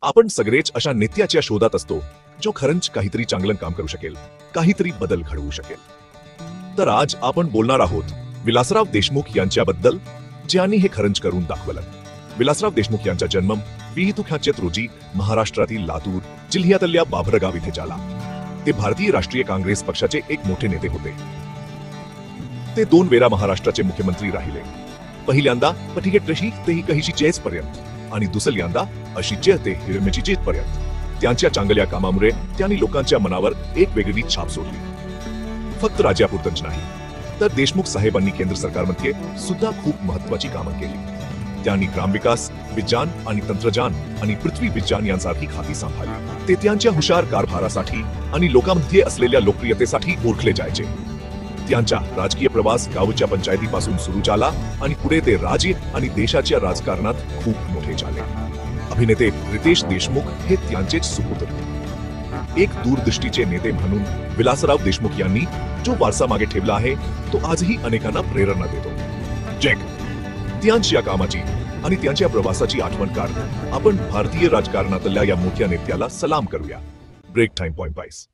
आपण सगळेच अशा नेत्याच्या शोधात असतो जो खरंच काहीतरी चांगलं काम करू शकेल, काहीतरी बदल घडवू शकेल। तर आज आपण बोलणार आहोत विलासराव देशमुख यांच्याबद्दल, ज्यांनी हे खरंच करून दाखवलं। विलासराव देशमुख यांचा जन्म 20 रोजी महाराष्ट्रातील लातूर जिल्ह्यातल्या बाभरगाव इथे झाला। ते भारतीय राष्ट्रीय काँग्रेस पक्षाचे एक मोठे नेते होते। ते 2 वेळा महाराष्ट्राचे मुख्यमंत्री राहिले। पहिल्यांदा पठिकेट्रशी तेही कहीशी चेस पर्यंत आणि दुसऱ्यांदा अशीचे ते हिरमेची चेत पर्यंत। त्यांच्या चांगल्या कामामुळे त्यांनी लोकांच्या मनावर एक वेगळी छाप सोडली। फक्त राज्यापुरतच नाही तर देशमुख साहेबांनी केंद्र सरकारमध्ये सुद्धा खूप महत्त्वाची कामं केली। त्यांनी ग्रामविकास, विज्ञान आणि तंत्रज्ञान आणि पृथ्वी विज्ञान यांसारखी खाती सांभाळली। ते त्यांच्या हुशार कारभारासाठी आणि लोकांमध्ये असलेल्या लोकप्रियतेसाठी ओळखले जायचे। त्यांचा राजकीय प्रवास गावच्या पंचायतीपासून सुरू झाला आणि पुढे ते राज्य आणि देशाच्या राजकारणात खूप मोठे झाले। अभिनेते रितेश देशमुख हे त्यांचेच सुपुत्र। एक दूरदृष्टीचे नेते म्हणून विलासराव देशमुख यांनी जो वारसा मागे ठेवला आहे तो आजही अनेकांना प्रेरणा देतो। जॅक त्यांच्या कामाची आणि त्यांच्या प्रवासाची आठवण काढून आपण भारतीय राजकारणातल्या या मोठ्या नेत्याला सलाम करूया। Break time point 22।